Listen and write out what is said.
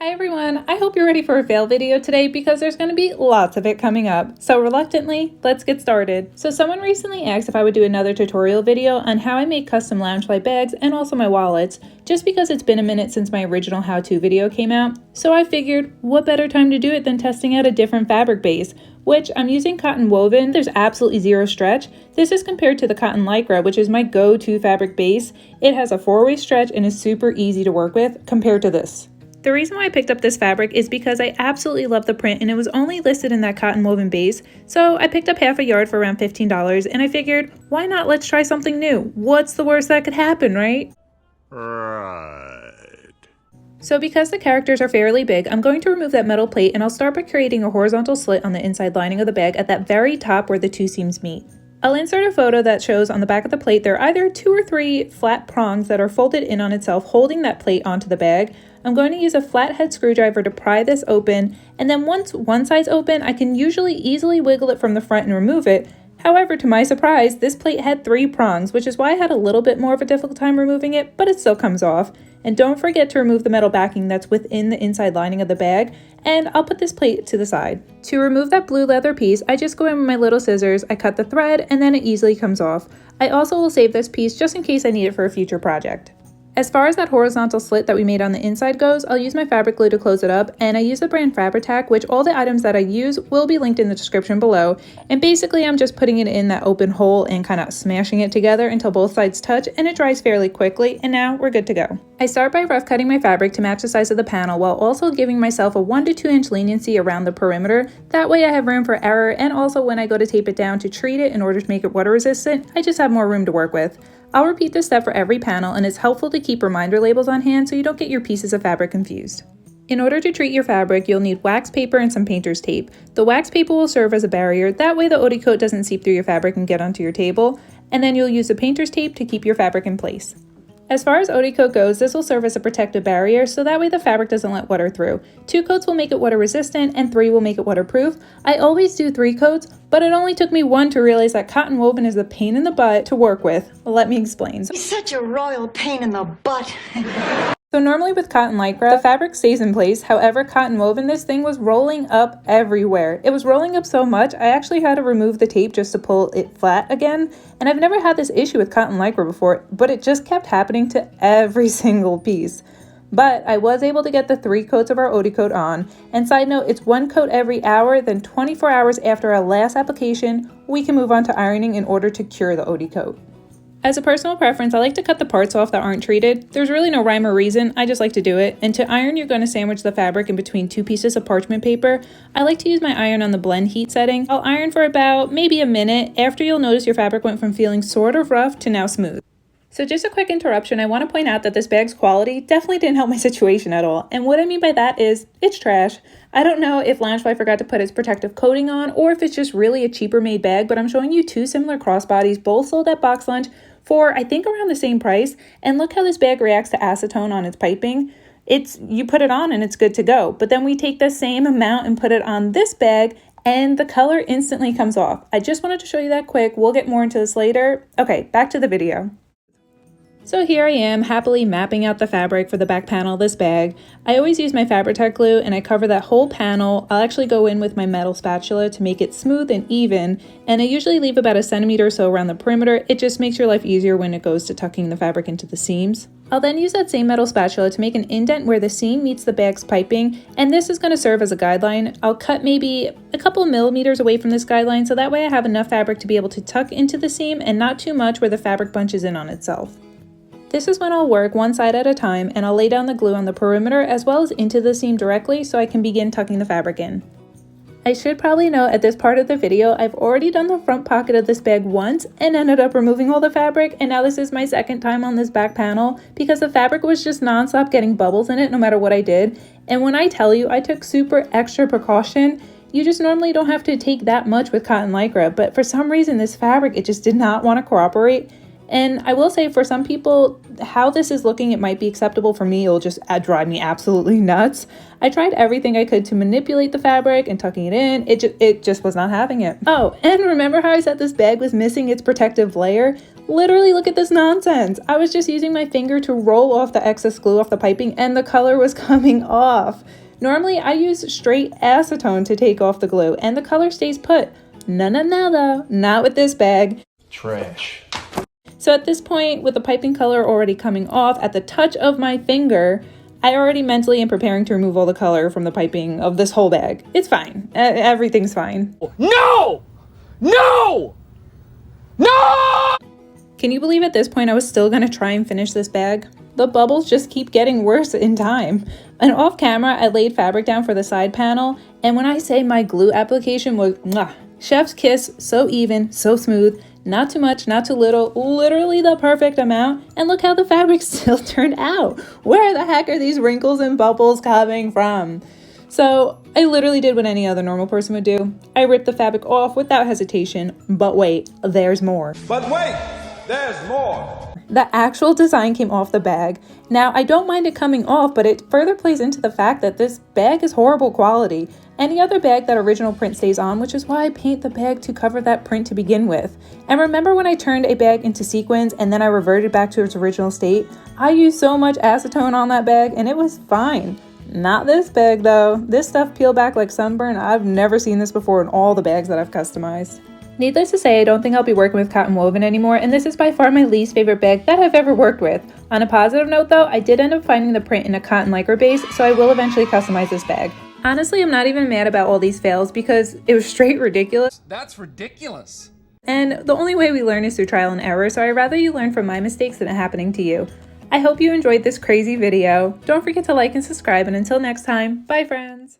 Hi everyone, I hope you're ready for a fail video today because there's going to be lots of it coming up. So reluctantly, let's get started. So someone recently asked if I would do another tutorial video on how I make custom Loungefly bags and also my wallets, just because it's been a minute since my original how-to video came out. So I figured, what better time to do it than testing out a different fabric base, which I'm using cotton woven. There's absolutely zero stretch. This is compared to the cotton Lycra, which is my go-to fabric base. It has a 4-way stretch and is super easy to work with compared to this. The reason why I picked up this fabric is because I absolutely love the print and it was only listed in that cotton woven base. So I picked up half a yard for around $15 and I figured, why not? Let's try something new. What's the worst that could happen, right? Right. So because the characters are fairly big, I'm going to remove that metal plate and I'll start by creating a horizontal slit on the inside lining of the bag at that very top where the two seams meet. I'll insert a photo that shows on the back of the plate there are either 2 or 3 flat prongs that are folded in on itself, holding that plate onto the bag. I'm going to use a flathead screwdriver to pry this open, and then once one side's open, I can usually easily wiggle it from the front and remove it. However, to my surprise, this plate had 3 prongs, which is why I had a little bit more of a difficult time removing it, but it still comes off. And don't forget to remove the metal backing that's within the inside lining of the bag, and I'll put this plate to the side. To remove that blue leather piece, I just go in with my little scissors, I cut the thread, and then it easily comes off. I also will save this piece just in case I need it for a future project. As far as that horizontal slit that we made on the inside goes, I'll use my fabric glue to close it up, and I use the brand Fabri-Tac, which all the items that I use will be linked in the description below. And basically I'm just putting it in that open hole and kind of smashing it together until both sides touch, and it dries fairly quickly, and now we're good to go. I start by rough cutting my fabric to match the size of the panel while also giving myself a 1 to 2 inch leniency around the perimeter. That way I have room for error, and also when I go to tape it down to treat it in order to make it water resistant, I just have more room to work with. I'll repeat this step for every panel, and it's helpful to keep reminder labels on hand so you don't get your pieces of fabric confused. In order to treat your fabric, you'll need wax paper and some painter's tape. The wax paper will serve as a barrier, that way the Eau de Coat doesn't seep through your fabric and get onto your table, and then you'll use the painter's tape to keep your fabric in place. As far as Eau de Coat goes, this will serve as a protective barrier so that way the fabric doesn't let water through. 2 coats will make it water resistant and 3 will make it waterproof. I always do 3 coats, but it only took me 1 to realize that cotton woven is a pain in the butt to work with. Let me explain. He's such a royal pain in the butt. So normally with cotton Lycra, the fabric stays in place. However, cotton woven, this thing was rolling up everywhere. It was rolling up so much, I actually had to remove the tape just to pull it flat again. And I've never had this issue with cotton Lycra before, but it just kept happening to every single piece. But I was able to get the 3 coats of our Eau de Coat on. And side note, it's 1 coat every hour, then 24 hours after our last application, we can move on to ironing in order to cure the Eau de Coat. As a personal preference, I like to cut the parts off that aren't treated. There's really no rhyme or reason, I just like to do it. And to iron, you're going to sandwich the fabric in between 2 pieces of parchment paper. I like to use my iron on the blend heat setting. I'll iron for about maybe a minute. After, you'll notice your fabric went from feeling sort of rough to now smooth. So just a quick interruption, I want to point out that this bag's quality definitely didn't help my situation at all. And what I mean by that is, it's trash. I don't know if Loungefly forgot to put its protective coating on or if it's just really a cheaper made bag, but I'm showing you 2 similar crossbodies, both sold at Box Lunch for I think around the same price. And look how this bag reacts to acetone on its piping. You put it on and it's good to go. But then we take the same amount and put it on this bag and the color instantly comes off. I just wanted to show you that quick. We'll get more into this later. Okay, back to the video. So here I am happily mapping out the fabric for the back panel of this bag. I always use my Fabri-Tac glue and I cover that whole panel. I'll actually go in with my metal spatula to make it smooth and even, and I usually leave about 1 centimeter or so around the perimeter. It just makes your life easier when it goes to tucking the fabric into the seams. I'll then use that same metal spatula to make an indent where the seam meets the bag's piping, and this is going to serve as a guideline. I'll cut maybe a couple of millimeters away from this guideline so that way I have enough fabric to be able to tuck into the seam and not too much where the fabric bunches in on itself. This is when I'll work one side at a time and I'll lay down the glue on the perimeter as well as into the seam directly so I can begin tucking the fabric in. I should probably note at this part of the video, I've already done the front pocket of this bag once and ended up removing all the fabric, and now this is my second time on this back panel because the fabric was just non-stop getting bubbles in it no matter what I did. And when I tell you I took super extra precaution, you just normally don't have to take that much with cotton Lycra, but for some reason this fabric, it just did not want to cooperate. And I will say for some people, how this is looking, it might be acceptable. For me, it'll just drive me absolutely nuts. I tried everything I could to manipulate the fabric and tucking it in. It just was not having it. Oh, and remember how I said this bag was missing its protective layer? Literally, look at this nonsense. I was just using my finger to roll off the excess glue off the piping and the color was coming off. Normally, I use straight acetone to take off the glue and the color stays put. No, though. Not with this bag. Trash. So at this point, with the piping color already coming off at the touch of my finger, I already mentally am preparing to remove all the color from the piping of this whole bag. It's fine. Everything's fine. No! No! No! Can you believe at this point I was still gonna try and finish this bag? The bubbles just keep getting worse in time. And off camera, I laid fabric down for the side panel, and when I say my glue application was mwah, chef's kiss, so even, so smooth, not too much, not too little, literally the perfect amount, and look how the fabric still turned out. Where the heck are these wrinkles and bubbles coming from? So I literally did what any other normal person would do. I ripped the fabric off without hesitation, but wait, there's more. But wait, there's more. The actual design came off the bag. Now, I don't mind it coming off, but it further plays into the fact that this bag is horrible quality. Any other bag, that original print stays on, which is why I paint the bag to cover that print to begin with. And remember when I turned a bag into sequins and then I reverted back to its original state? I used so much acetone on that bag and it was fine. Not this bag though. This stuff peeled back like sunburn. I've never seen this before in all the bags that I've customized. Needless to say, I don't think I'll be working with cotton woven anymore, and this is by far my least favorite bag that I've ever worked with. On a positive note though, I did end up finding the print in a cotton Lycra base, so I will eventually customize this bag. Honestly, I'm not even mad about all these fails because it was straight ridiculous. That's ridiculous. And the only way we learn is through trial and error, so I'd rather you learn from my mistakes than it happening to you. I hope you enjoyed this crazy video. Don't forget to like and subscribe, and until next time, bye friends!